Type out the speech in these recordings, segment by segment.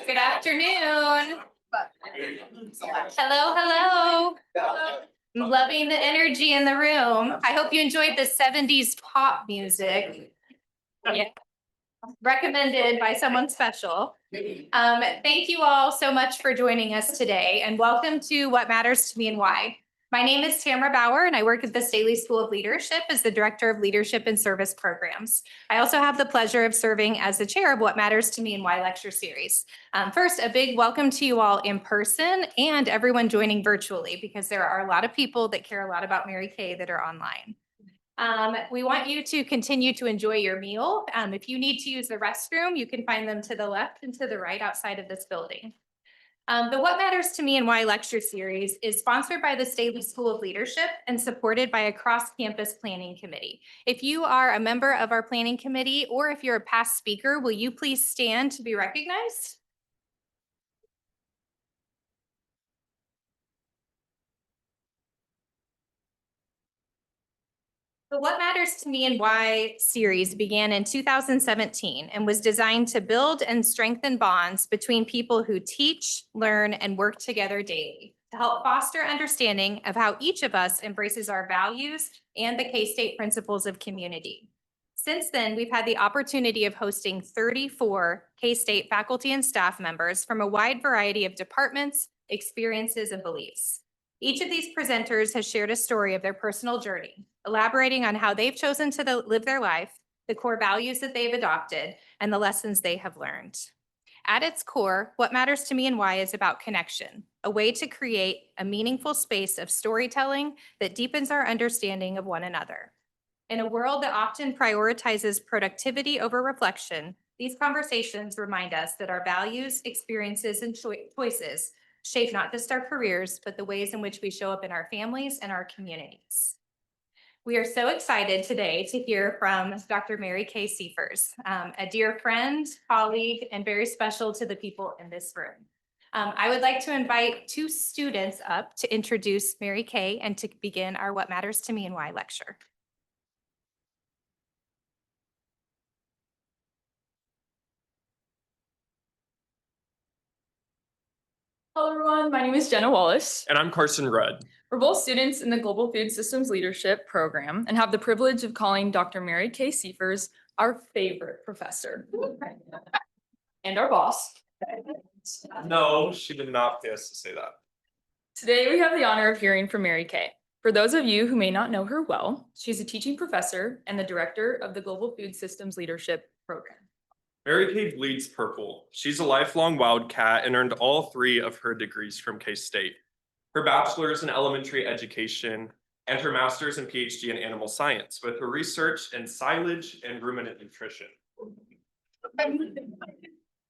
Good afternoon. Hello, hello. I'm loving the energy in the room. I hope you enjoyed the 70s pop music. Yeah. Recommended by someone special. Thank you all so much for joining us today, and welcome to What Matters to Me and Why. My name is Tamara Bauer, and I work at the Staley School of Leadership as the Director of Leadership and Service Programs. I also have the pleasure of serving as the chair of What Matters to Me and Why lecture series. First, a big welcome to you all in person and everyone joining virtually, because there are a lot of people that care a lot about Mary Kay that are online. We want you to continue to enjoy your meal. If you need to use the restroom, you can find them to the left and to the right outside of this building. The What Matters to Me and Why lecture series is sponsored by the Staley School of Leadership and supported by a cross-campus planning committee. If you are a member of our planning committee, or if you're a past speaker, will you please stand to be recognized? The What Matters to Me and Why series began in 2017 and was designed to build and strengthen bonds between people who teach, learn, and work together daily to help foster understanding of how each of us embraces our values and the K-State principles of community. Since then, we've had the opportunity of hosting 34 K-State faculty and staff members from a wide variety of departments, experiences, and beliefs. Each of these presenters has shared a story of their personal journey, elaborating on how they've chosen to live their life, the core values that they've adopted, and the lessons they have learned. At its core, What Matters to Me and Why is about connection, a way to create a meaningful space of storytelling that deepens our understanding of one another. In a world that often prioritizes productivity over reflection, these conversations remind us that our values, experiences, and choices shape not just our careers, but the ways in which we show up in our families and our communities. We are so excited today to hear from Dr. Mary Kay Siefers, a dear friend, colleague, and very special to the people in this room. I would like to invite two students up to introduce Mary Kay and to begin our What Matters to Me and Why lecture. Hello, everyone. My name is Jenna Wallace. And I'm Carson Rudd. We're both students in the Global Food Systems Leadership Program and have the privilege of calling Dr. Mary Kay Siefers our favorite professor and our boss. No, she did not pay us to say that. Today, we have the honor of hearing from Mary Kay. For those of you who may not know her well, she's a teaching professor and the director of the Global Food Systems Leadership Program. Mary Kay bleeds purple. She's a lifelong Wildcat and earned all 3 of her degrees from K-State. Her bachelor's in elementary education and her master's and PhD in animal science with her research in silage and ruminant nutrition.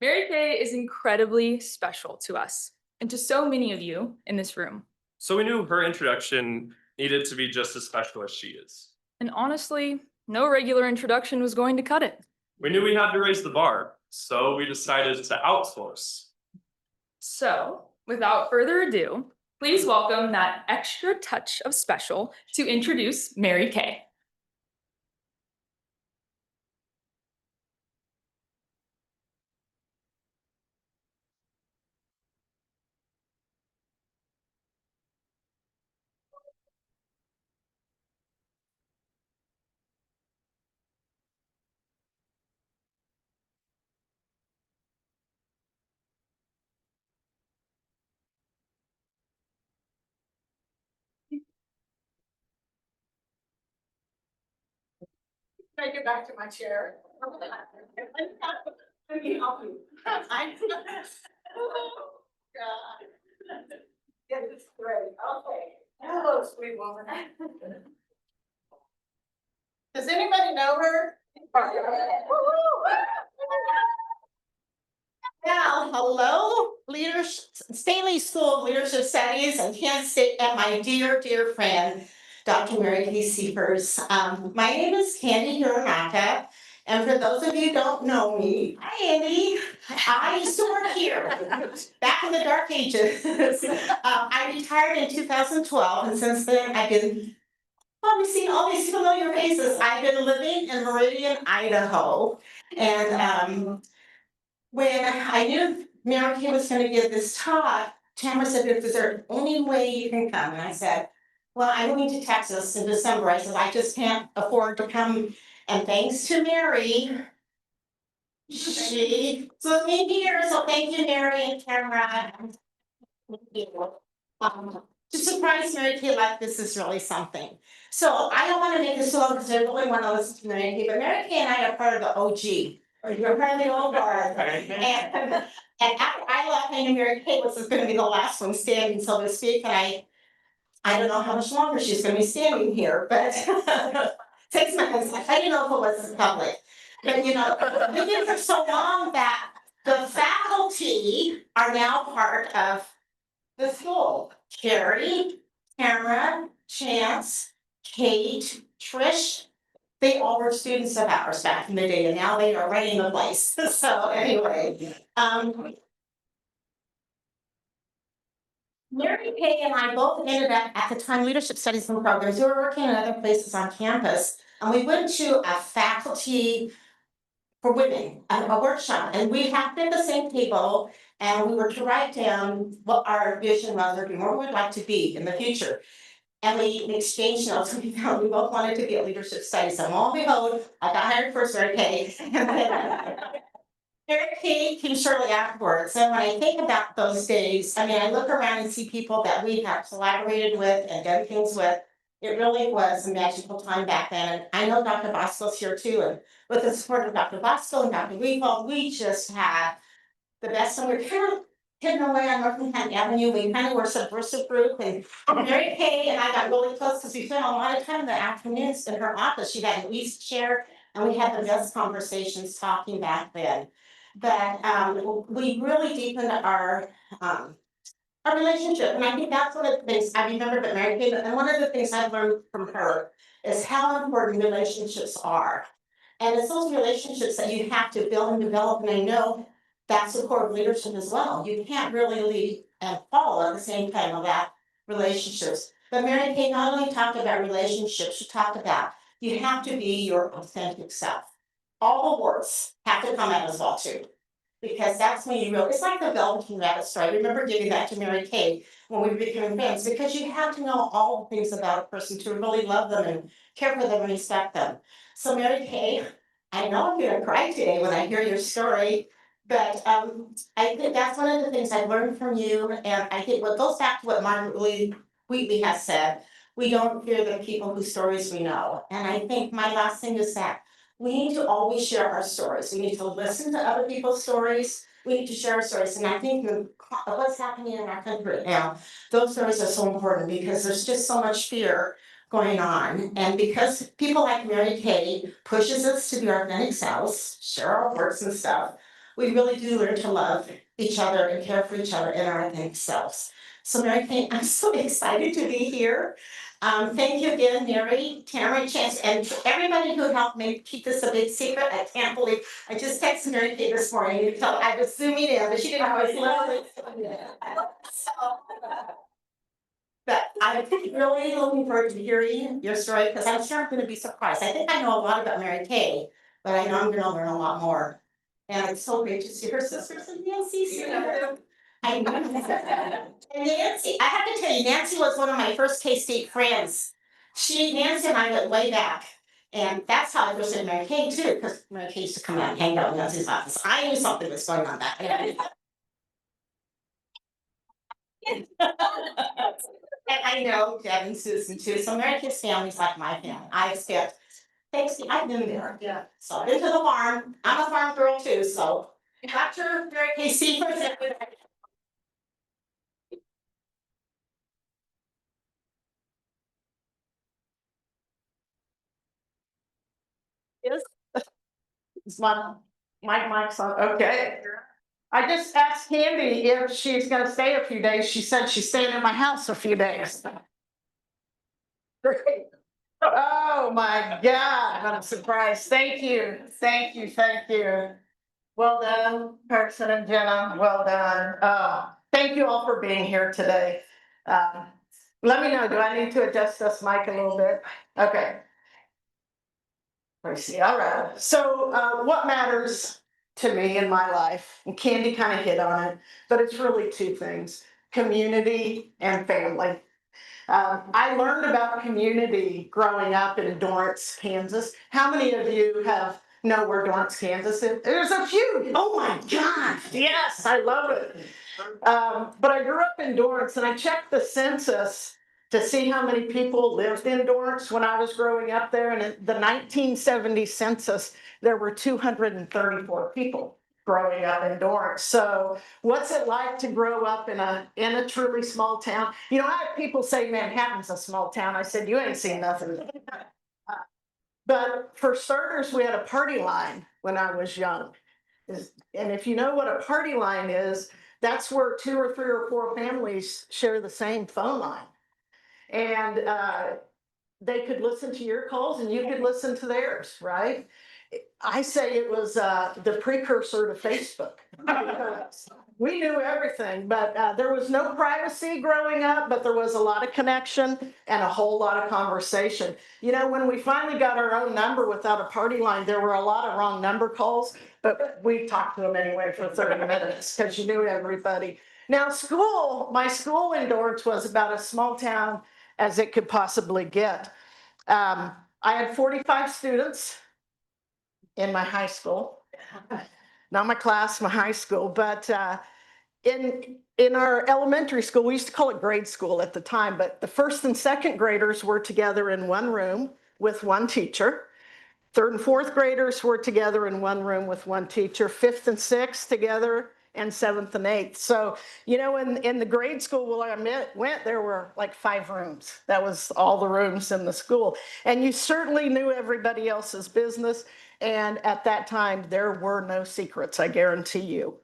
Mary Kay is incredibly special to us and to so many of you in this room. So we knew her introduction needed to be just as special as she is. And honestly, no regular introduction was going to cut it. We knew we had to raise the bar, so we decided to outsource. So, without further ado, please welcome that extra touch of special to introduce Mary Kay. Can I get back to my chair? Let me help you. Oh, God. Get this straight. Okay. Hello, sweet woman. Does anybody know her? Now, hello. Leadership, Staley School of Leadership Studies in Kansas State, and my dear, dear friend, Dr. Mary Kay Siefers. My name is Candy Hiramaka, and for those of you who don't know me, hi Andy. I used to work here back in the dark ages. I retired in 2012, and since then I've been probably seeing all these familiar faces. I've been living in Meridian, Idaho, and when I knew Mary Kay was gonna give this talk, Tamara said, is there any way you can come? And I said, well, I'm moving to Texas in December. I said, I just can't afford to come. And thanks to Mary, she flew me here. So thank you, Mary and Tamara. Thank you. To surprise Mary Kay like this is really something. So I don't want to make this long because I really want to listen to Mary Kay, but Mary Kay and I are part of the OG. Or you're part of the old guard. And after I left, I knew Mary Kay was gonna be the last one standing, so to speak, and I don't know how much longer she's gonna be standing here, but 6 months, I didn't know if it was public. But you know, we've been for so long that the faculty are now part of the school. Carrie, Tamara, Chance, Kate, Trish, they all were students of ours back in the day, and now they are running the place. So anyway, Mary Kay and I both ended up at the time leadership studies and programs. We were working in other places on campus, and we went to a faculty for women, a workshop, and we happened at the same table, and we were to write down what our vision was, or where we'd like to be in the future. And we exchanged notes, and we found we both wanted to be at leadership studies, and lo and behold, I got hired first, Mary Kay. Mary Kay came shortly afterwards, and when I think about those days, I mean, I look around and see people that we have collaborated with and done things with. It really was a magical time back then, and I know Dr. Bosco's here too, and with the support of Dr. Bosco and Dr. Weevil, we just had the best, and we're kind of hidden away on North Manhattan Avenue. We kind of were a subversive group, and Mary Kay and I got really close because we spent a lot of time in the afternoons in her office. She had an east chair, and we had the best conversations talking back then. But we really deepened our relationship, and I think that's one of the things I remember about Mary Kay, and one of the things I've learned from her is how important relationships are. And it's those relationships that you have to build and develop, and I know that's the core of leadership as well. You can't really lead and follow at the same time without relationships. But Mary Kay not only talked about relationships, she talked about you have to be your authentic self. All the words have to come out as well too. Because that's when you it's like the Velveteen Rabbit story. I remember giving that to Mary Kay when we were becoming friends, because you have to know all the things about a person to really love them and care for them and respect them. So Mary Kay, I know I'm gonna cry today when I hear your story, but I think that's one of the things I've learned from you, and I think what goes back to what Margaret Wheatley has said, we don't fear the people whose stories we know. And I think my last thing is that we need to always share our stories. We need to listen to other people's stories. We need to share our stories. And I think what's happening in our country right now, those stories are so important because there's just so much fear going on. And because people like Mary Kay pushes us to be our authentic selves, share our works and stuff, we really do learn to love each other and care for each other in our authentic selves. So Mary Kay, I'm so excited to be here. Thank you again, Mary, Tamara, Chance, and to everybody who helped me keep this a big secret. I can't believe, I just texted Mary Kay this morning to tell her I was zooming in, but she didn't always love it. But I'm really looking forward to hearing your story, because I'm sure I'm gonna be surprised. I think I know a lot about Mary Kay, but I know I'm gonna learn a lot more. And it's so great to see her sisters and Nancy. I know. And Nancy, I have to tell you, Nancy was one of my first K-State friends. Nancy and I went way back. And that's how I first met Mary Kay too, because Mary Kay used to come out and hang out in Nancy's office. I knew something was going on back then. And I know Deb and Susan too, so Mary Kay's family's like my family. I've been there. Yeah. So I've been to the farm. I'm a farm girl too, so. Dr. Mary Kay Siefers. Yes. Is my mic's on? Okay. I just asked Candy if she's gonna stay a few days. She said she's staying in my house a few days. Great. Oh, my God, what a surprise. Thank you, thank you, thank you. Well done, Carson and Jenna, well done. Thank you all for being here today. Let me know, do I need to adjust this mic a little bit? Okay. Let me see, all right. So what matters to me in my life, and Candy kind of hit on it, but it's really two things: community and family. I learned about community growing up in Dorrance, Kansas. How many of you know where Dorrance, Kansas is? There's a few. Oh my gosh, yes, I love it. But I grew up in Dorrance, and I checked the census to see how many people lived in Dorrance when I was growing up there. And in the 1970 census, there were 234 people growing up in Dorrance. So what's it like to grow up in a truly small town? You know, I have people say Manhattan's a small town. I said, you ain't seen nothing. But for starters, we had a party line when I was young. And if you know what a party line is, that's where 2 or 3 or 4 families share the same phone line. And they could listen to your calls and you could listen to theirs, right? I say it was the precursor to Facebook. We knew everything, but there was no privacy growing up, but there was a lot of connection and a whole lot of conversation. You know, when we finally got our own number without a party line, there were a lot of wrong number calls, but we talked to them anyway for 30 minutes because you knew everybody. Now, my school in Dorrance was about as small town as it could possibly get. I had 45 students in my high school, not my class, my high school, but in our elementary school, we used to call it grade school at the time, but the first and second graders were together in one room with one teacher. Third and fourth graders were together in one room with one teacher. Fifth and sixth together, and seventh and eighth. So, you know, in the grade school where I went, there were like 5 rooms. That was all the rooms in the school. And you certainly knew everybody else's business. And at that time, there were no secrets, I guarantee you.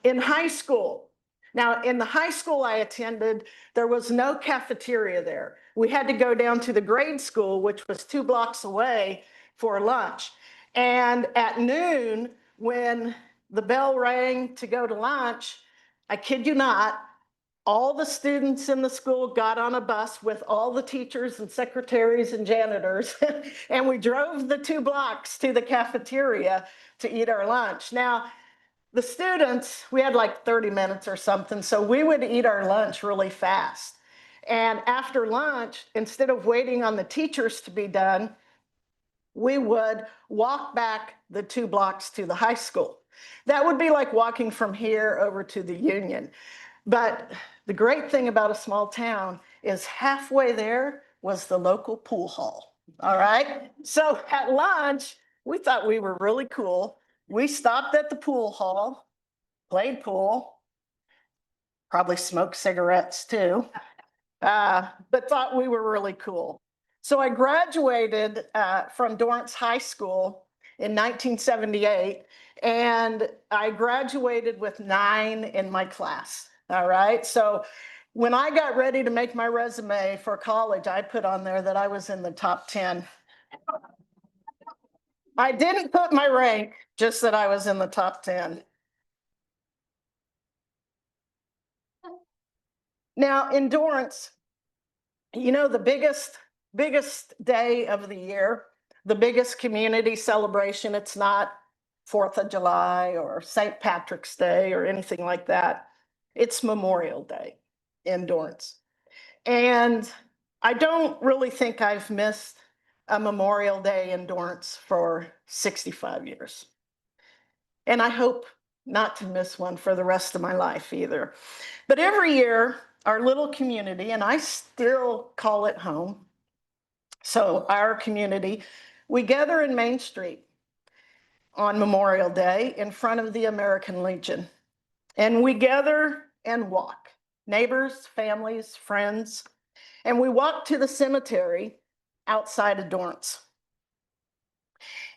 In high school, now in the high school I attended, there was no cafeteria there. We had to go down to the grade school, which was 2 blocks away, for lunch. And at noon, when the bell rang to go to lunch, I kid you not, all the students in the school got on a bus with all the teachers and secretaries and janitors, and we drove the 2 blocks to the cafeteria to eat our lunch. Now, the students, we had like 30 minutes or something, so we would eat our lunch really fast. And after lunch, instead of waiting on the teachers to be done, we would walk back the 2 blocks to the high school. That would be like walking from here over to the Union. But the great thing about a small town is halfway there was the local pool hall. All right. So at lunch, we thought we were really cool. We stopped at the pool hall, played pool, probably smoked cigarettes too, but thought we were really cool. So I graduated from Dorrance High School in 1978, and I graduated with 9 in my class. All right. So when I got ready to make my resume for college, I put on there that I was in the top 10. I didn't put my rank, just that I was in the top 10. Now, in Dorrance, you know, the biggest day of the year, the biggest community celebration, it's not 4th of July or St. Patrick's Day or anything like that. It's Memorial Day in Dorrance. And I don't really think I've missed a Memorial Day in Dorrance for 65 years. And I hope not to miss one for the rest of my life either. But every year, our little community, and I still call it home, so our community, we gather in Main Street on Memorial Day in front of the American Legion. And we gather and walk, neighbors, families, friends, and we walk to the cemetery outside of Dorrance.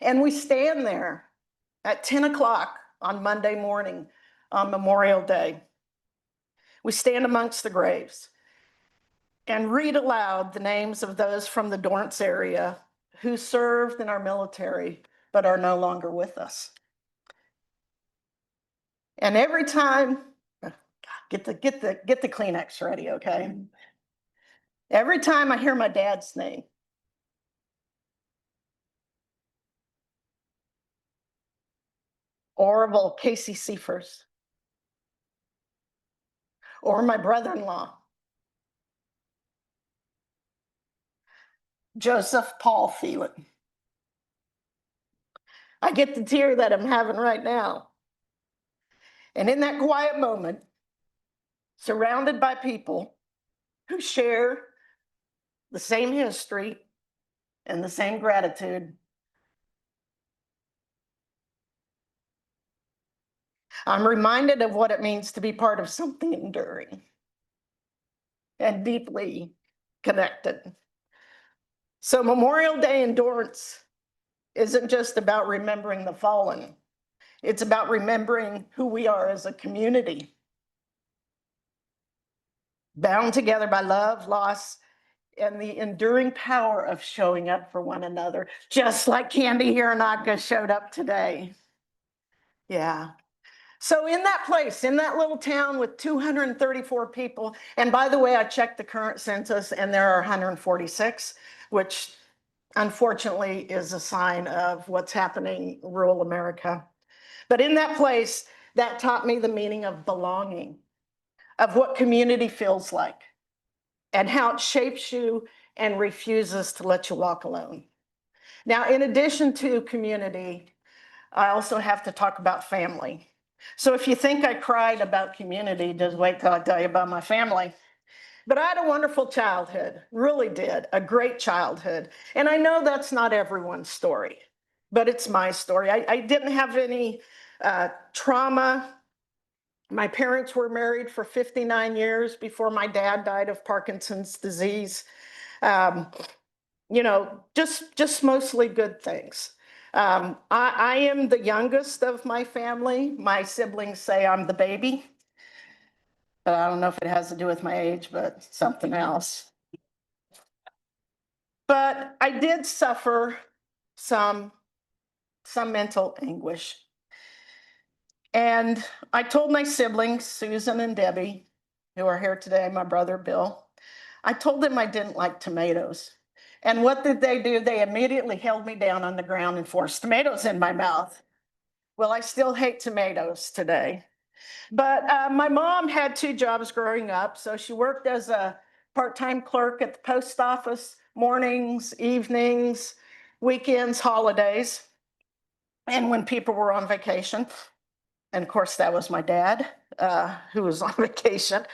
And we stand there at 10 o'clock on Monday morning on Memorial Day. We stand amongst the graves and read aloud the names of those from the Dorrance area who served in our military but are no longer with us. And every time, get the Kleenex ready, okay? Every time I hear my dad's name, Orville Casey Siefers, or my brother-in-law, Joseph Paul Phelan, I get the tear that I'm having right now. And in that quiet moment, surrounded by people who share the same history and the same gratitude, I'm reminded of what it means to be part of something enduring and deeply connected. So Memorial Day in Dorrance isn't just about remembering the fallen. It's about remembering who we are as a community, bound together by love, loss, and the enduring power of showing up for one another, just like Candy Hironaka showed up today. Yeah. So in that place, in that little town with 234 people, and by the way, I checked the current census and there are 146, which unfortunately is a sign of what's happening in rural America. But in that place, that taught me the meaning of belonging, of what community feels like, and how it shapes you and refuses to let you walk alone. Now, in addition to community, I also have to talk about family. So if you think I cried about community, just wait till I tell you about my family. But I had a wonderful childhood, really did, a great childhood. And I know that's not everyone's story, but it's my story. I didn't have any trauma. My parents were married for 59 years before my dad died of Parkinson's disease. You know, just mostly good things. I am the youngest of my family. My siblings say I'm the baby. But I don't know if it has to do with my age, but something else. But I did suffer some mental anguish. And I told my siblings, Susan and Debbie, who are here today, my brother Bill, I told them I didn't like tomatoes. And what did they do? They immediately held me down on the ground and forced tomatoes in my mouth. Well, I still hate tomatoes today. But my mom had 2 jobs growing up. So she worked as a part-time clerk at the post office, mornings, evenings, weekends, holidays, and when people were on vacation. And of course, that was my dad, who was on vacation.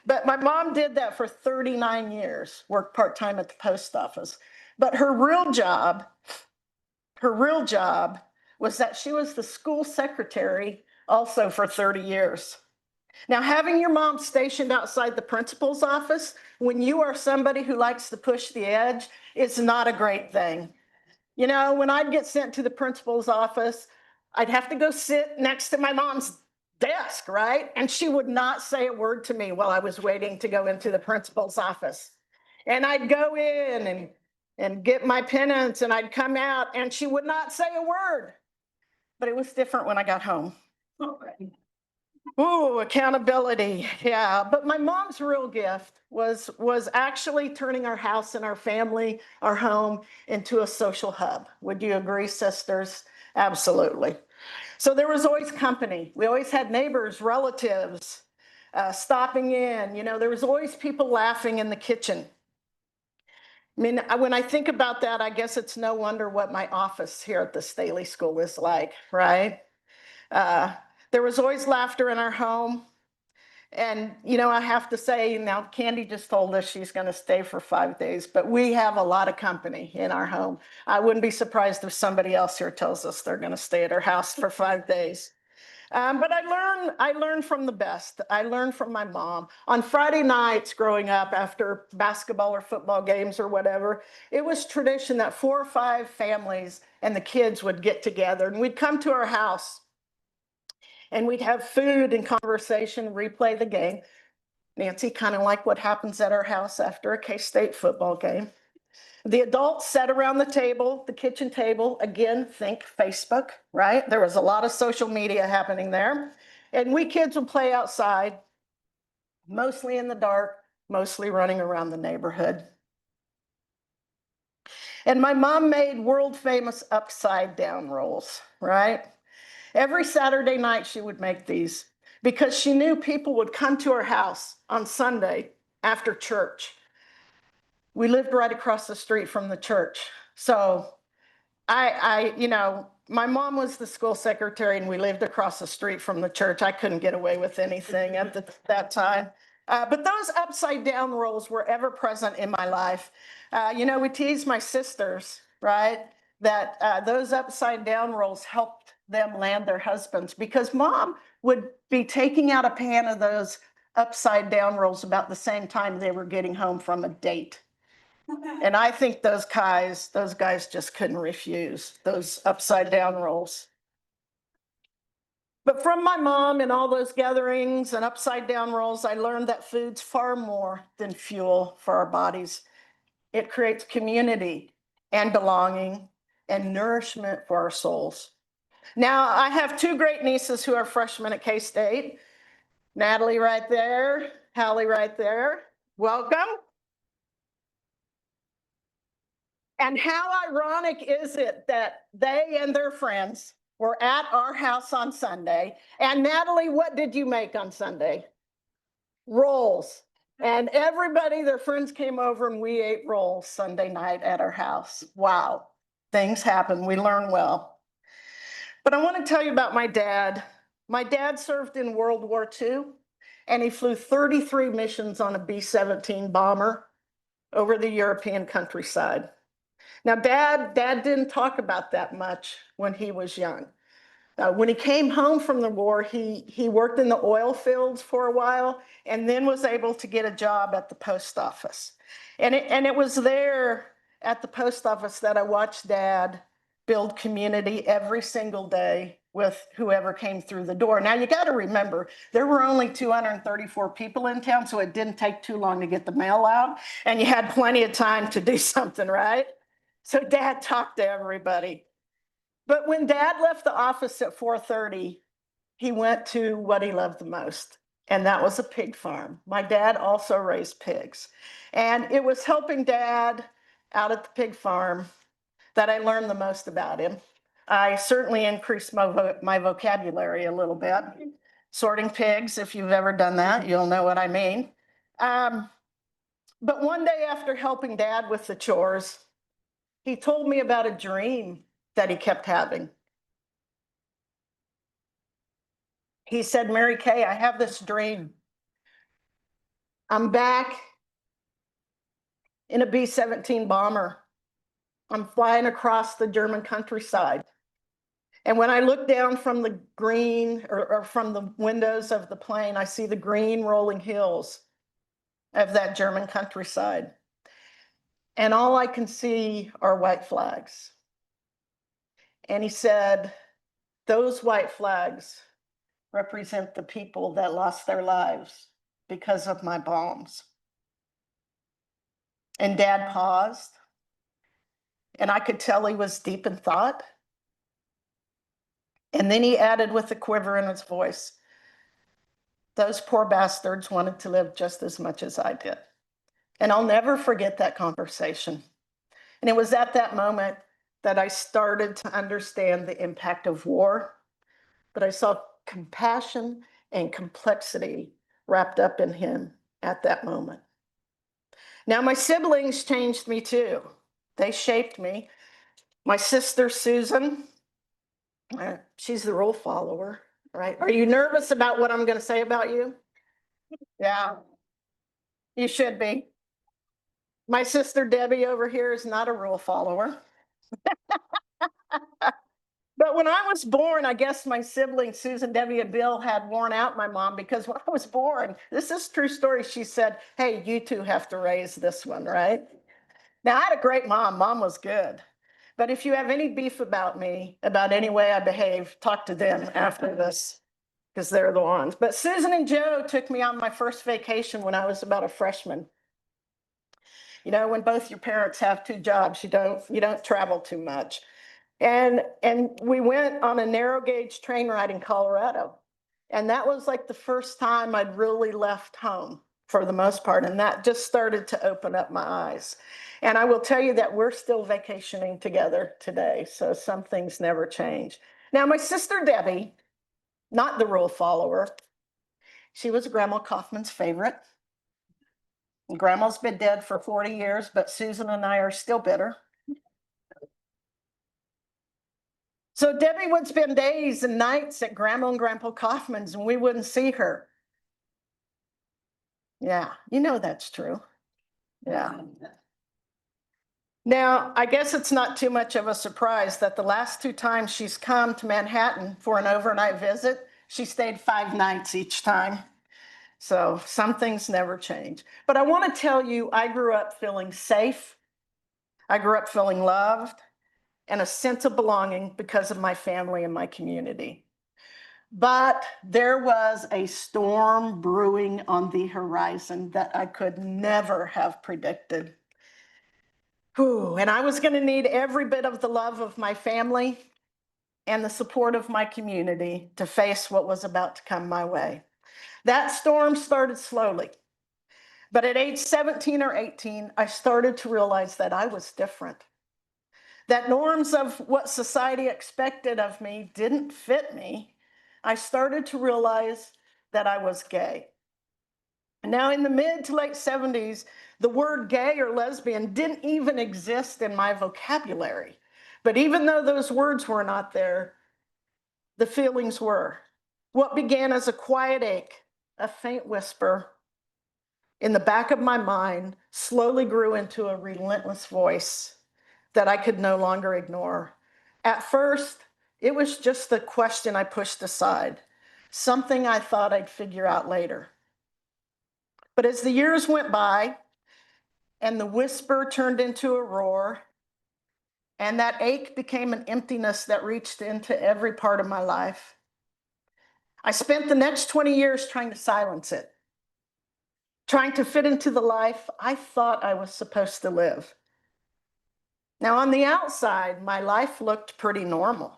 But my mom did that for 39 years, worked part-time at the post office. But her real job was that she was the school secretary also for 30 years. Now, having your mom stationed outside the principal's office when you are somebody who likes to push the edge is not a great thing. You know, when I'd get sent to the principal's office, I'd have to go sit next to my mom's desk, right? And she would not say a word to me while I was waiting to go into the principal's office. And I'd go in and get my penance and I'd come out and she would not say a word. But it was different when I got home. Ooh, accountability. Yeah. But my mom's real gift was actually turning our house and our family, our home, into a social hub. Would you agree, sisters? Absolutely. So there was always company. We always had neighbors, relatives stopping in. You know, there was always people laughing in the kitchen. I mean, when I think about that, I guess it's no wonder what my office here at the Staley School is like, right? There was always laughter in our home. And, you know, I have to say, now Candy just told us she's going to stay for 5 days, but we have a lot of company in our home. I wouldn't be surprised if somebody else here tells us they're going to stay at our house for 5 days. But I learned from the best. I learned from my mom. On Friday nights growing up after basketball or football games or whatever, it was tradition that 4 or 5 families and the kids would get together and we'd come to our house. And we'd have food and conversation, replay the game. Nancy, kind of like what happens at our house after a K-State football game. The adults sat around the table, the kitchen table. Again, think Facebook, right? There was a lot of social media happening there. And we kids would play outside, mostly in the dark, mostly running around the neighborhood. And my mom made world famous upside down rolls, right? Every Saturday night she would make these because she knew people would come to her house on Sunday after church. We lived right across the street from the church. So my mom was the school secretary and we lived across the street from the church. I couldn't get away with anything at that time. But those upside down rolls were ever present in my life. We teased my sisters, right? That those upside down rolls helped them land their husbands because mom would be taking out a pan of those upside down rolls about the same time they were getting home from a date. And I think those guys just couldn't refuse those upside down rolls. But from my mom and all those gatherings and upside down rolls, I learned that food's far more than fuel for our bodies. It creates community and belonging and nourishment for our souls. Now, I have two great nieces who are freshmen at K-State. Natalie right there, Hallie right there. Welcome. And how ironic is it that they and their friends were at our house on Sunday? And Natalie, what did you make on Sunday? Rolls. And everybody, their friends came over and we ate rolls Sunday night at our house. Wow, things happen. We learn well. But I want to tell you about my dad. My dad served in World War II and he flew 33 missions on a B-17 bomber over the European countryside. Now, Dad didn't talk about that much when he was young. When he came home from the war, he worked in the oil fields for a while and then was able to get a job at the post office. And it was there at the post office that I watched Dad build community every single day with whoever came through the door. Now, you got to remember, there were only 234 people in town, so it didn't take too long to get the mail out, and you had plenty of time to do something, right? So Dad talked to everybody. But when Dad left the office at 4:30, he went to what he loved the most, and that was a pig farm. My dad also raised pigs. And it was helping Dad out at the pig farm that I learned the most about him. I certainly increased my vocabulary a little bit. Sorting pigs, if you've ever done that, you'll know what I mean. But one day after helping Dad with the chores, he told me about a dream that he kept having. He said, Mary Kay, I have this dream. I'm back in a B-17 bomber. I'm flying across the German countryside. And when I look down from the green or from the windows of the plane, I see the green rolling hills of that German countryside. And all I can see are white flags. And he said, those white flags represent the people that lost their lives because of my bombs. And Dad paused, and I could tell he was deep in thought. And then he added with a quiver in his voice, those poor bastards wanted to live just as much as I did. And I'll never forget that conversation. And it was at that moment that I started to understand the impact of war, but I saw compassion and complexity wrapped up in him at that moment. Now, my siblings changed me too. They shaped me. My sister, Susan, she's the rule follower, right? Are you nervous about what I'm going to say about you? Yeah, you should be. My sister, Debbie, over here is not a rule follower. But when I was born, I guess my siblings, Susan, Debbie, and Bill, had worn out my mom because when I was born, this is a true story. She said, hey, you two have to raise this one, right? Now, I had a great mom. Mom was good. But if you have any beef about me, about any way I behave, talk to them after this. because they're the ones. But Susan and Joe took me on my first vacation when I was about a freshman. You know, when both your parents have two jobs, you don't travel too much. And we went on a narrow gauge train ride in Colorado. And that was like the first time I'd really left home for the most part. And that just started to open up my eyes. And I will tell you that we're still vacationing together today. So some things never change. Now, my sister Debbie, not the rule follower, she was Grandma Kaufman's favorite. Grandma's been dead for 40 years, but Susan and I are still bitter. So Debbie would spend days and nights at Grandma and Grandpa Kaufman's and we wouldn't see her. Yeah, you know that's true. Yeah. Now, I guess it's not too much of a surprise that the last two times she's come to Manhattan for an overnight visit, she stayed 5 nights each time. So some things never change. But I want to tell you, I grew up feeling safe. I grew up feeling loved and a sense of belonging because of my family and my community. But there was a storm brewing on the horizon that I could never have predicted. Whew, and I was going to need every bit of the love of my family and the support of my community to face what was about to come my way. That storm started slowly. But at age 17 or 18, I started to realize that I was different. That norms of what society expected of me didn't fit me. I started to realize that I was gay. Now, in the mid to late 70s, the word gay or lesbian didn't even exist in my vocabulary. But even though those words were not there, the feelings were. What began as a quiet ache, a faint whisper in the back of my mind, slowly grew into a relentless voice that I could no longer ignore. At first, it was just the question I pushed aside, something I thought I'd figure out later. But as the years went by and the whisper turned into a roar, and that ache became an emptiness that reached into every part of my life, I spent the next 20 years trying to silence it, trying to fit into the life I thought I was supposed to live. Now, on the outside, my life looked pretty normal.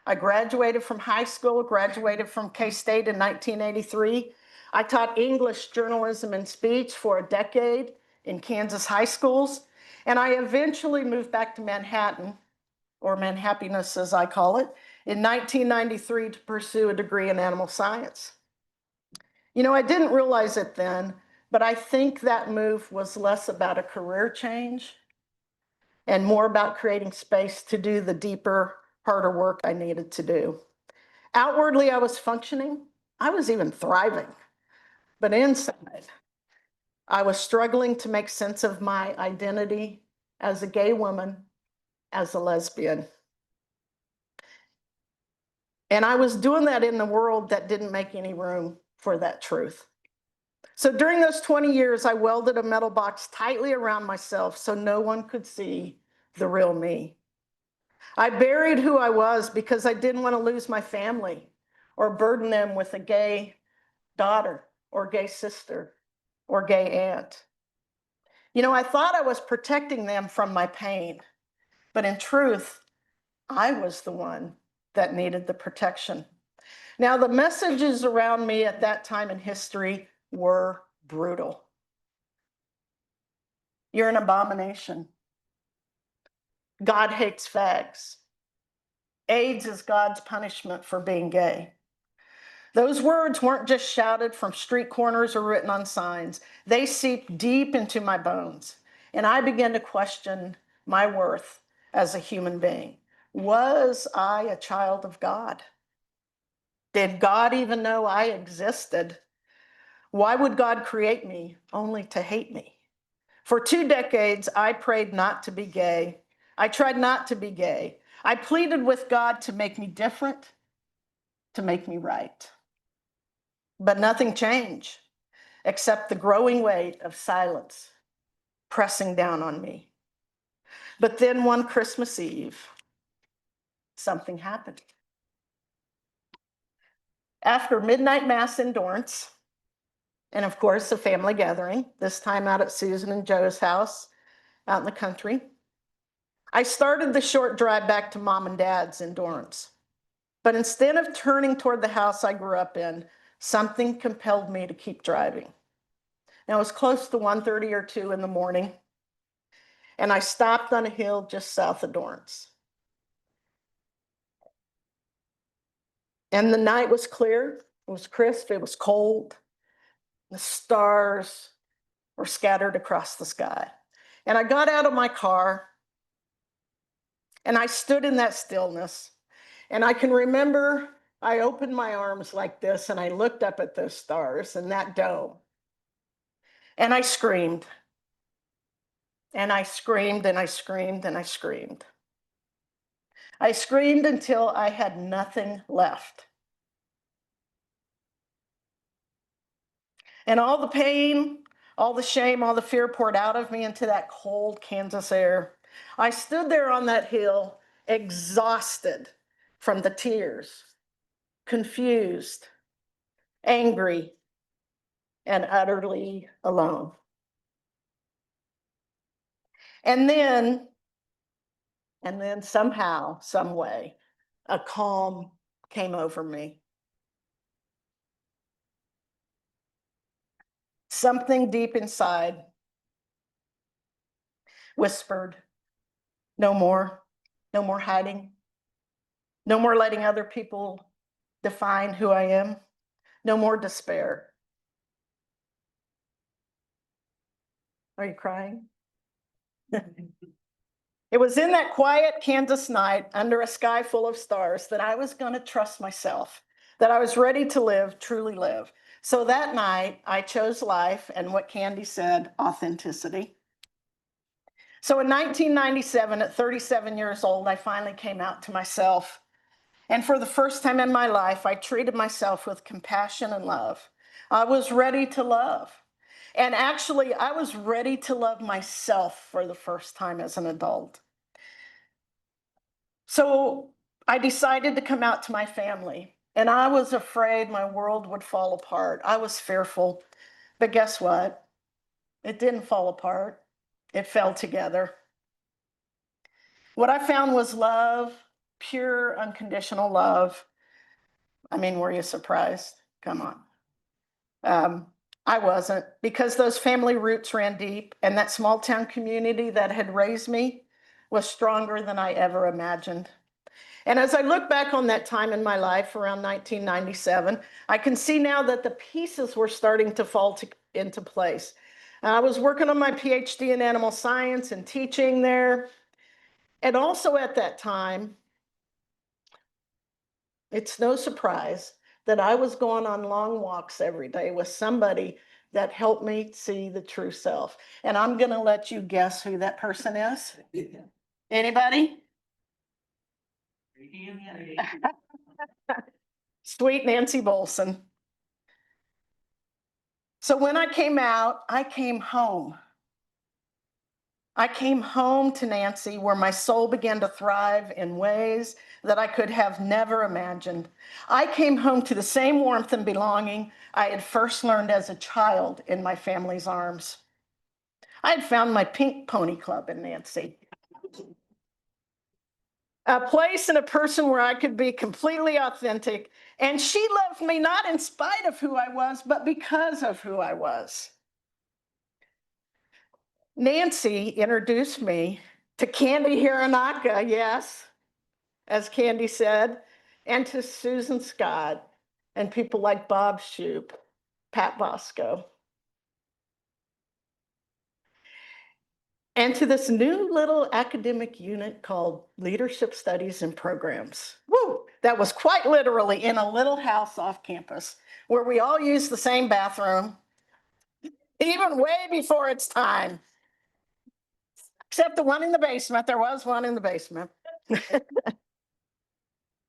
I graduated from high school, graduated from K-State in 1983. I taught English, journalism, and speech for a decade in Kansas high schools. And I eventually moved back to Manhattan, or Manhappiness as I call it, in 1993 to pursue a degree in animal science. You know, I didn't realize it then, but I think that move was less about a career change and more about creating space to do the deeper, harder work I needed to do. Outwardly, I was functioning. I was even thriving. But inside, I was struggling to make sense of my identity as a gay woman, as a lesbian. And I was doing that in the world that didn't make any room for that truth. So during those 20 years, I welded a metal box tightly around myself so no one could see the real me. I buried who I was because I didn't want to lose my family or burden them with a gay daughter or gay sister or gay aunt. You know, I thought I was protecting them from my pain, but in truth, I was the one that needed the protection. Now, the messages around me at that time in history were brutal. You're an abomination. God hates fags. AIDS is God's punishment for being gay. Those words weren't just shouted from street corners or written on signs. They seeped deep into my bones, and I began to question my worth as a human being. Was I a child of God? Did God even know I existed? Why would God create me only to hate me? For 2 decades, I prayed not to be gay. I tried not to be gay. I pleaded with God to make me different, to make me right. But nothing changed except the growing weight of silence pressing down on me. But then one Christmas Eve, something happened. After midnight mass in Dorrance, and of course, a family gathering, this time out at Susan and Joe's house out in the country, I started the short drive back to mom and dad's in Dorrance. But instead of turning toward the house I grew up in, something compelled me to keep driving. Now, it was close to 1:30 or 2 in the morning, and I stopped on a hill just south of Dorrance. And the night was clear, it was crisp, it was cold. The stars were scattered across the sky. And I got out of my car and I stood in that stillness. And I can remember I opened my arms like this and I looked up at those stars and that dome. And I screamed. And I screamed and I screamed and I screamed. I screamed until I had nothing left. And all the pain, all the shame, all the fear poured out of me into that cold Kansas air. I stood there on that hill, exhausted from the tears, confused, angry, and utterly alone. And then somehow, some way, a calm came over me. Something deep inside whispered, no more hiding, no more letting other people define who I am, no more despair. Are you crying? It was in that quiet Kansas night under a sky full of stars that I was going to trust myself, that I was ready to live, truly live. So that night, I chose life and what Candy said, authenticity. So in 1997, at 37 years old, I finally came out to myself. And for the first time in my life, I treated myself with compassion and love. I was ready to love. And actually, I was ready to love myself for the first time as an adult. So I decided to come out to my family, and I was afraid my world would fall apart. I was fearful, but guess what? It didn't fall apart. It fell together. What I found was love, pure, unconditional love. I mean, were you surprised? Come on. I wasn't, because those family roots ran deep, and that small town community that had raised me was stronger than I ever imagined. And as I look back on that time in my life around 1997, I can see now that the pieces were starting to fall into place. I was working on my PhD in animal science and teaching there. And also at that time, it's no surprise that I was going on long walks every day with somebody that helped me see the true self. And I'm going to let you guess who that person is. Anybody? Sweet Nancy Bolson. So when I came out, I came home. I came home to Nancy, where my soul began to thrive in ways that I could have never imagined. I came home to the same warmth and belonging I had first learned as a child in my family's arms. I had found my pink pony club in Nancy. A place and a person where I could be completely authentic. And she loved me not in spite of who I was, but because of who I was. Nancy introduced me to Candy Hironaka, yes, as Candy said, and to Susan Scott and people like Bob Shoup, Pat Bosco, and to this new little academic unit called Leadership Studies and Programs. Woo! That was quite literally in a little house off campus where we all used the same bathroom, even way before its time. Except the one in the basement. There was one in the basement.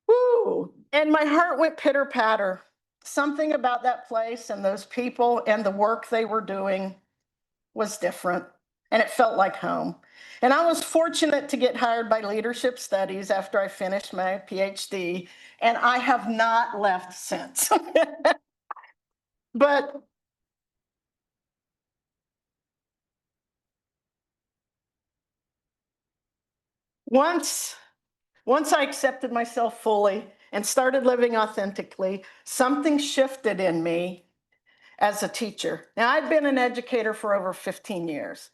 Woo! And my heart went pitter patter. Something about that place and those people and the work they were doing was different. and it felt like home. And I was fortunate to get hired by Leadership Studies after I finished my PhD, and I have not left since. But once I accepted myself fully and started living authentically, something shifted in me as a teacher. Now, I'd been an educator for over 15 years,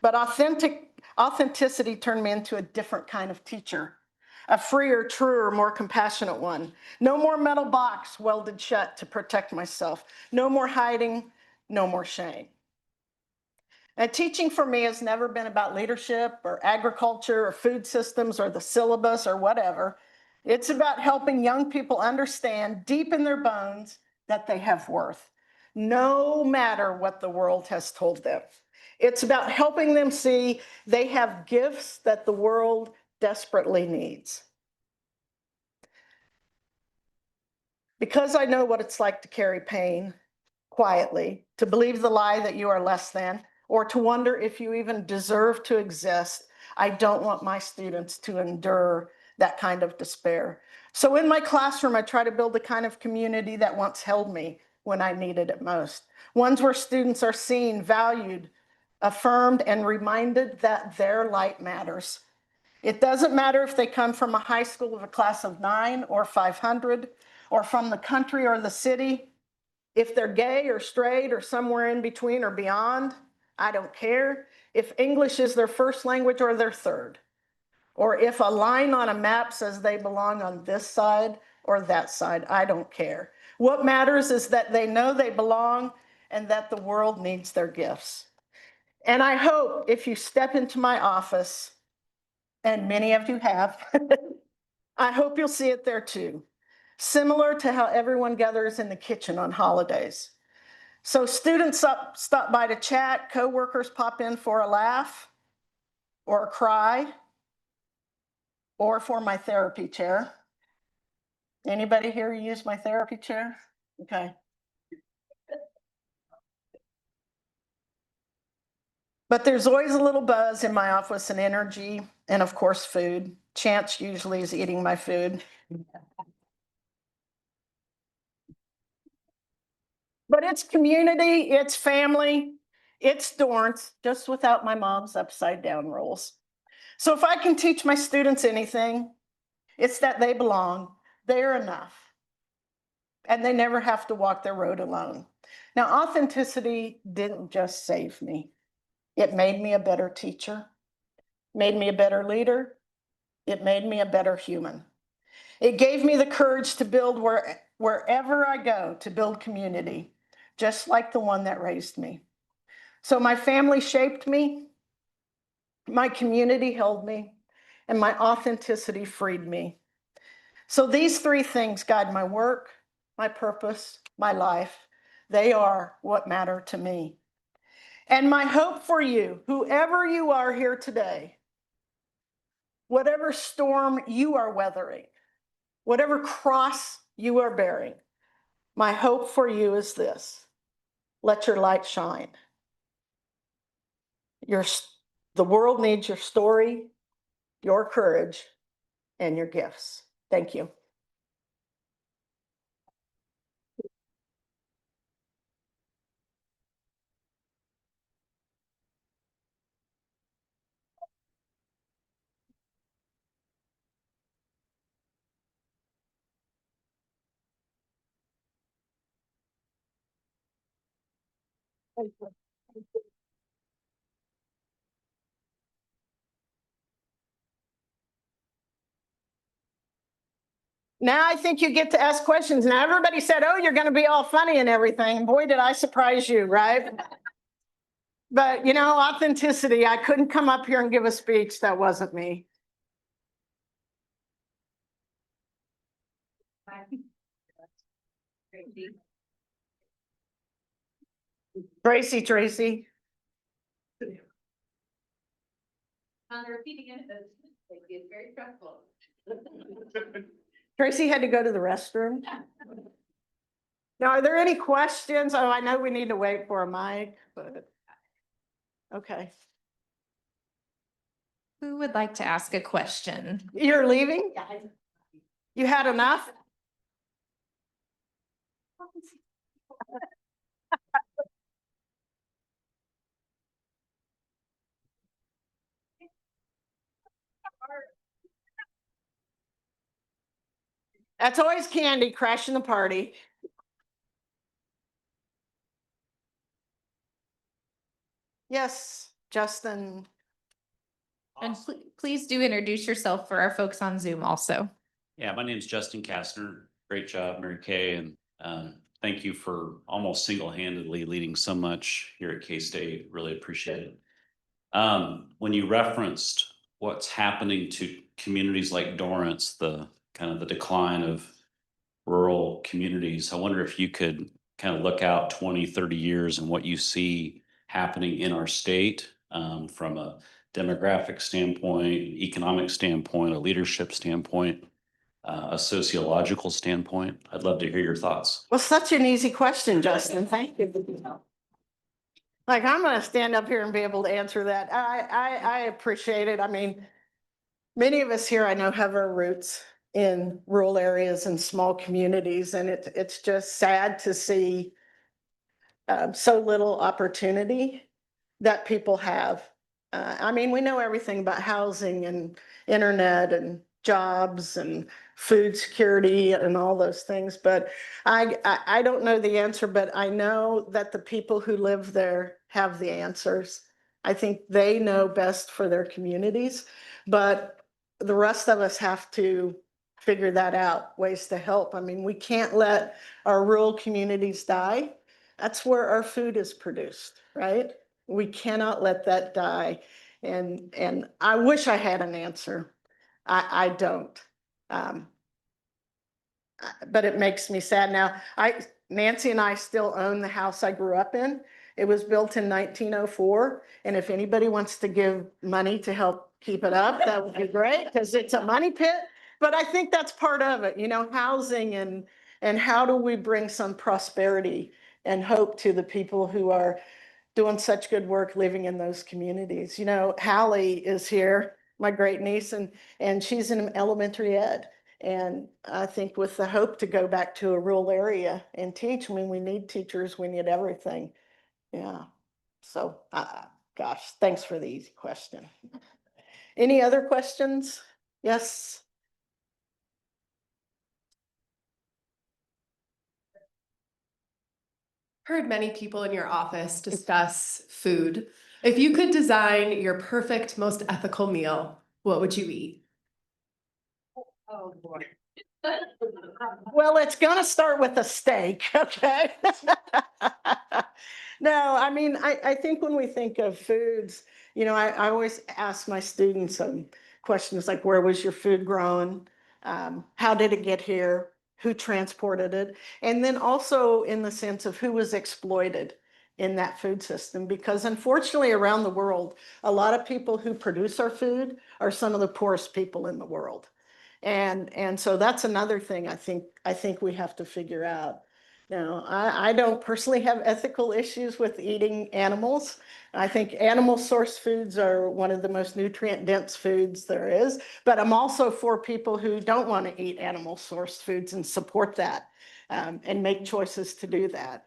but authenticity turned me into a different kind of teacher, a freer, truer, more compassionate one. No more metal box welded shut to protect myself. No more hiding, no more shame. And teaching for me has never been about leadership or agriculture or food systems or the syllabus or whatever. It's about helping young people understand deep in their bones that they have worth, no matter what the world has told them. It's about helping them see they have gifts that the world desperately needs. Because I know what it's like to carry pain quietly, to believe the lie that you are less than, or to wonder if you even deserve to exist, I don't want my students to endure that kind of despair. So in my classroom, I try to build the kind of community that once held me when I needed it most. Ones where students are seen, valued, affirmed, and reminded that their light matters. It doesn't matter if they come from a high school of a class of 9 or 500, or from the country or the city. If they're gay or straight or somewhere in between or beyond, I don't care. If English is their first language or their third, or if a line on a map says they belong on this side or that side, I don't care. What matters is that they know they belong and that the world needs their gifts. And I hope if you step into my office, and many of you have, I hope you'll see it there too. Similar to how everyone gathers in the kitchen on holidays. So students stop by to chat, coworkers pop in for a laugh or a cry or for my therapy chair. Anybody here use my therapy chair? Okay. But there's always a little buzz in my office and energy, and of course, food. Chance usually is eating my food. But it's community, it's family, it's Dorrance, just without my mom's upside down rules. So if I can teach my students anything, it's that they belong, they're enough, and they never have to walk their road alone. Now, authenticity didn't just save me. It made me a better teacher, made me a better leader, it made me a better human. It gave me the courage to build wherever I go, to build community, just like the one that raised me. So my family shaped me, my community held me, and my authenticity freed me. So these three things guide my work, my purpose, my life. They are what matter to me. And my hope for you, whoever you are here today, whatever storm you are weathering, whatever cross you are bearing, my hope for you is this: let your light shine. The world needs your story, your courage, and your gifts. Thank you. Now I think you get to ask questions. Now everybody said, oh, you're going to be all funny and everything. Boy, did I surprise you, right? But you know, authenticity, I couldn't come up here and give a speech that wasn't me. Tracy. It's very stressful. Tracy had to go to the restroom. Now, are there any questions? Oh, I know we need to wait for a mic, but okay. Who would like to ask a question? You're leaving? You had enough? That's always Candy crashing the party. Yes, Justin. And please do introduce yourself for our folks on Zoom also. Yeah, my name's Justin Kastner. Great job, Mary Kay, and thank you for almost single-handedly leading so much here at K-State. Really appreciate it. When you referenced what's happening to communities like Dorrance, the kind of the decline of rural communities, I wonder if you could kind of look out 20, 30 years and what you see happening in our state from a demographic standpoint, economic standpoint, a leadership standpoint, a sociological standpoint. I'd love to hear your thoughts. Well, such an easy question, Justin. Thank you. Like, I'm gonna stand up here and be able to answer that. I appreciate it. I mean, many of us here I know have our roots in rural areas and small communities, and it's just sad to see so little opportunity that people have. I mean, we know everything about housing and internet and jobs and food security and all those things, but I don't know the answer, but I know that the people who live there have the answers. I think they know best for their communities, but the rest of us have to figure that out, ways to help. I mean, we can't let our rural communities die. That's where our food is produced, right? We cannot let that die. And I wish I had an answer. I don't. But it makes me sad. Now, Nancy and I still own the house I grew up in. It was built in 1904. And if anybody wants to give money to help keep it up, that would be great, because it's a money pit. But I think that's part of it, you know, housing and how do we bring some prosperity and hope to the people who are doing such good work living in those communities. You know, Hallie is here, my great niece, and she's in elementary ed. And I think with the hope to go back to a rural area and teach, I mean, we need teachers, we need everything. Yeah. So, gosh, thanks for the easy question. Any other questions? Yes. Heard many people in your office discuss food. If you could design your perfect, most ethical meal, what would you eat? Oh, boy. Well, it's gonna start with a steak, okay? No, I mean, I think when we think of foods, you know, I always ask my students questions like, where was your food grown? How did it get here? Who transported it? And then also in the sense of who was exploited in that food system, because unfortunately around the world, a lot of people who produce our food are some of the poorest people in the world. And so that's another thing I think we have to figure out. Now, I don't personally have ethical issues with eating animals. I think animal source foods are one of the most nutrient dense foods there is, but I'm also for people who don't want to eat animal source foods and support that and make choices to do that.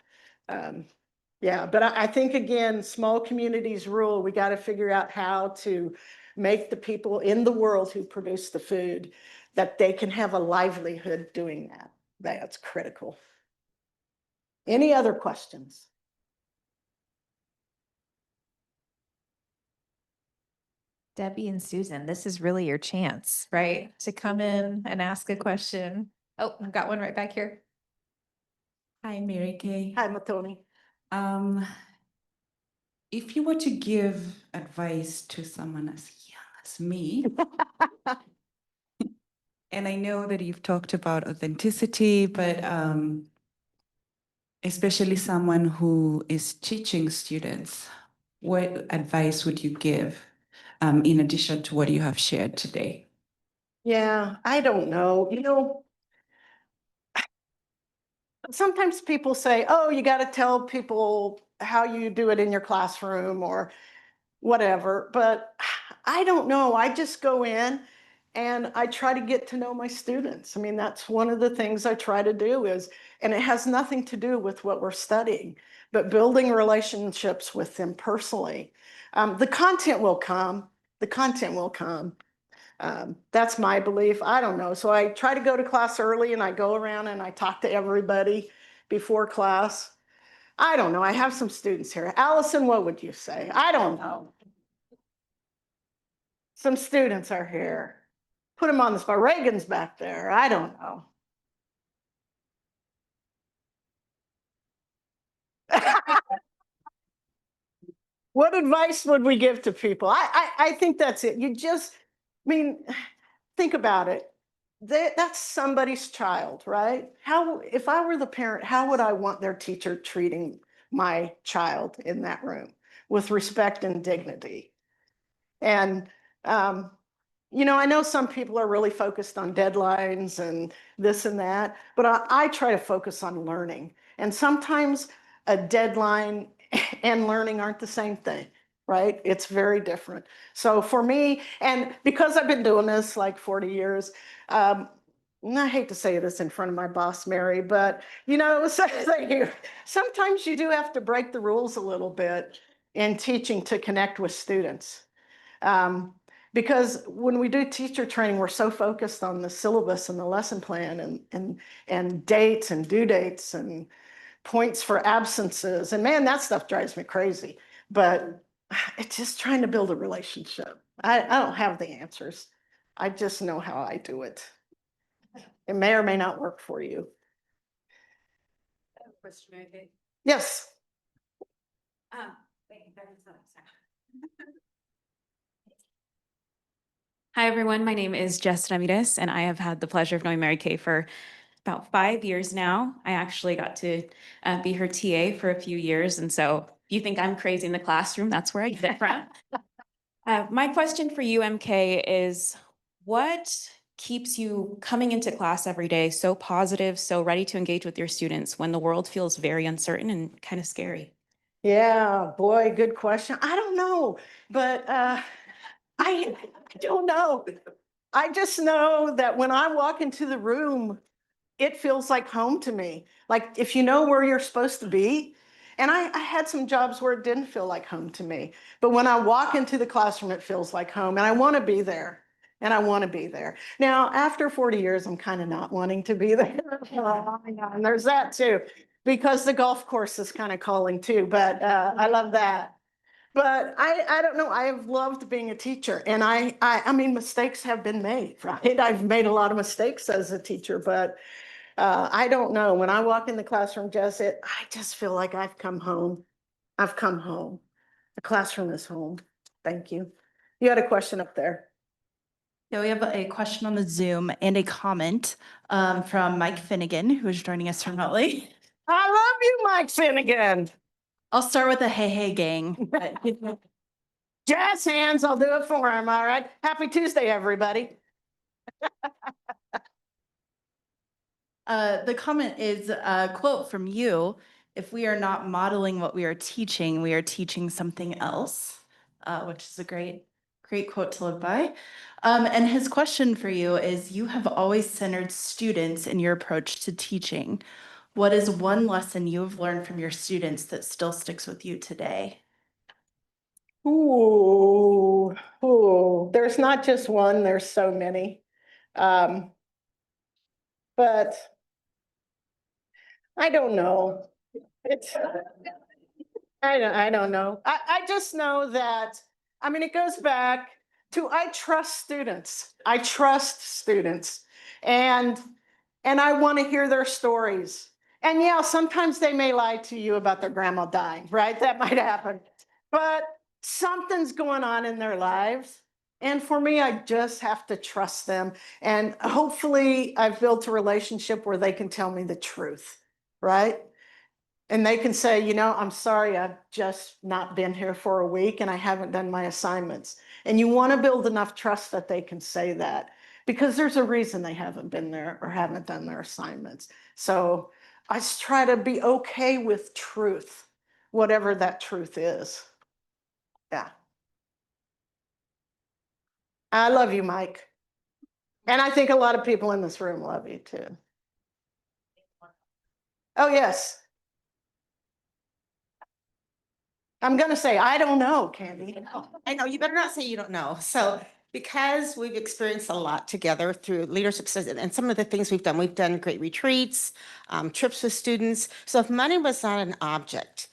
Yeah, but I think again, small communities rule. We got to figure out how to make the people in the world who produce the food that they can have a livelihood doing that. That's critical. Any other questions? Debbie and Susan, this is really your chance, right? To come in and ask a question. Oh, I've got one right back here. Hi, Mary Kay. Hi, Matoni. If you were to give advice to someone as young as me, and I know that you've talked about authenticity, but especially someone who is teaching students, what advice would you give in addition to what you have shared today? Yeah, I don't know. You know, sometimes people say, oh, you got to tell people how you do it in your classroom or whatever. But I don't know. I just go in and I try to get to know my students. I mean, that's one of the things I try to do is, and it has nothing to do with what we're studying, but building relationships with them personally. The content will come. The content will come. That's my belief. I don't know. So I try to go to class early and I go around and I talk to everybody before class. I don't know. I have some students here. Allison, what would you say? I don't know. Some students are here. Put them on the spot. Reagan's back there. I don't know. What advice would we give to people? I think that's it. You just, I mean, think about it. That's somebody's child, right? How, if I were the parent, how would I want their teacher treating my child in that room with respect and dignity? And, you know, I know some people are really focused on deadlines and this and that, but I try to focus on learning. And sometimes a deadline and learning aren't the same thing, right? It's very different. So for me, and because I've been doing this like 40 years, and I hate to say this in front of my boss, Mary, but you know, sometimes you do have to break the rules a little bit in teaching to connect with students. Because when we do teacher training, we're so focused on the syllabus and the lesson plan and dates and due dates and points for absences. And man, that stuff drives me crazy. But it's just trying to build a relationship. I don't have the answers. I just know how I do it. It may or may not work for you. Question, okay. Yes. Hi, everyone. My name is Jess Ramirez, and I have had the pleasure of knowing Mary Kay for about 5 years now. I actually got to be her TA for a few years, and so if you think I'm crazy in the classroom, that's where I get it from. My question for you, MK, is what keeps you coming into class every day so positive, so ready to engage with your students when the world feels very uncertain and kind of scary? Yeah, boy, good question. I don't know, but I don't know. I just know that when I walk into the room, it feels like home to me. Like if you know where you're supposed to be. And I had some jobs where it didn't feel like home to me. But when I walk into the classroom, it feels like home. And I want to be there. And I want to be there. Now, after 40 years, I'm kind of not wanting to be there. And there's that too, because the golf course is kind of calling too. But I love that. But I don't know. I have loved being a teacher, and I mean, mistakes have been made, right? I've made a lot of mistakes as a teacher, but I don't know. When I walk in the classroom, I just feel like I've come home. I've come home. The classroom is home. Thank you. You had a question up there. Yeah, we have a question on the Zoom and a comment from Mike Finnegan, who is joining us remotely. I love you, Mike Finnegan. I'll start with a hey, hey, gang. Jazz hands, I'll do it for him. All right. Happy Tuesday, everybody. The comment is a quote from you. If we are not modeling what we are teaching something else, which is a great quote to live by. And his question for you is, you have always centered students in your approach to teaching. What is one lesson you have learned from your students that still sticks with you today? Ooh, there's not just one, there's so many. But I don't know. It's, I don't know. I just know that, I mean, it goes back to, I trust students. I trust students and I want to hear their stories. And yeah, sometimes they may lie to you about their grandma dying, right? That might happen, but something's going on in their lives. And for me, I just have to trust them. And hopefully I've built a relationship where they can tell me the truth, right? And they can say, you know, I'm sorry, I've just not been here for a week and I haven't done my assignments. And you want to build enough trust that they can say that, because there's a reason they haven't been there or haven't done their assignments. So I just try to be okay with truth, whatever that truth is. Yeah. I love you, Mike. And I think a lot of people in this room love you too. Oh, yes. I'm gonna say, I don't know, Candy. I know, you better not say you don't know. So because we've experienced a lot together through leadership success and some of the things we've done great retreats, trips with students. So if money was not an object,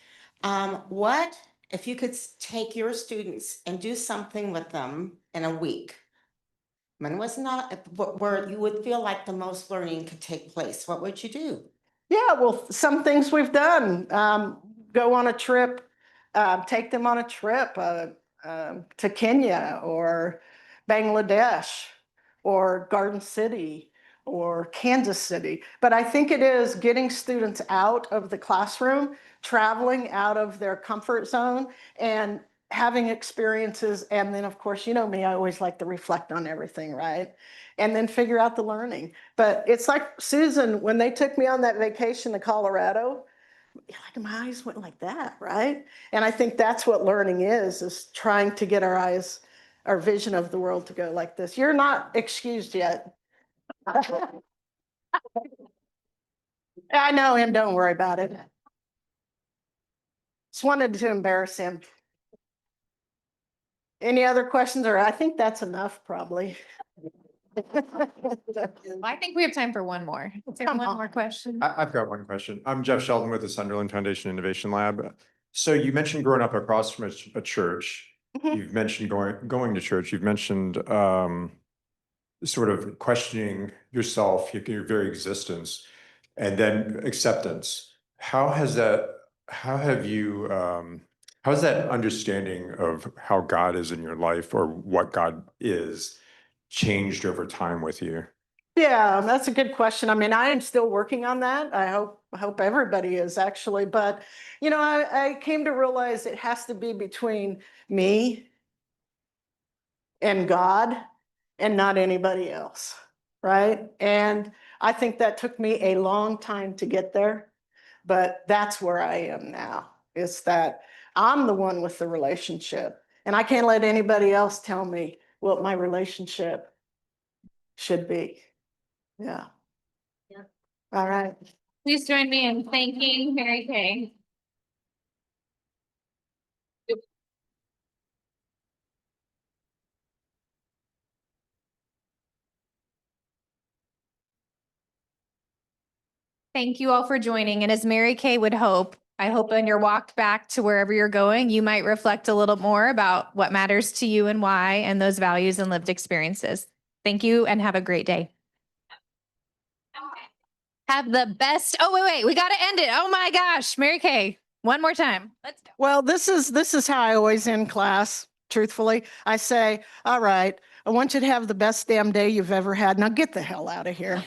what if you could take your students and do something with them in a week? Money was not, where you would feel like the most learning could take place. What would you do? Yeah, well, some things we've done, go on a trip, take them on a trip to Kenya or Bangladesh or Garden City or Kansas City. But I think it is getting students out of the classroom, traveling out of their comfort zone and having experiences. And then, of course, you know me, I always like to reflect on everything, right? And then figure out the learning. But it's like Susan, when they took me on that vacation to Colorado, like my eyes went like that, right? And I think that's what learning is trying to get our eyes, our vision of the world to go like this. You're not excused yet. I know him, don't worry about it. Just wanted to embarrass him. Any other questions, or I think that's enough probably. I think we have time for one more. Come One on. more question. I've got one question. I'm Jeff Sheldon with the Sunderland Foundation Innovation Lab. So you mentioned growing up across from a church. Mhm. You've mentioned going to church. You've mentioned sort of questioning yourself, your very existence, and then acceptance. How has that? How have you? How has that understanding of how God is in your life or what God is changed over time with you? Yeah, that's a good question. I mean, I am still working on that. I hope everybody is actually, but you know, I came to realize it has to be between me and God and not anybody else, right? And I think that took me a long time to get there, but that's where I am now. Is that I'm the one with the relationship, and I can't let anybody else tell me what my relationship should be. Yeah. All right. Please join me in thanking Mary Kay. Thank you all for joining. And as Mary Kay would hope, I hope on your walk back to wherever you're going, you might reflect a little more about what matters to you and why, and those values and lived experiences. Thank you and have a great day. Have the best. Oh, wait, we got to end it. Oh my gosh, Mary Kay, one more time. Let's go. Well, this is how I always end class. Truthfully, I say, all right, I want you to have the best damn day you've ever had. Now get the hell out of here.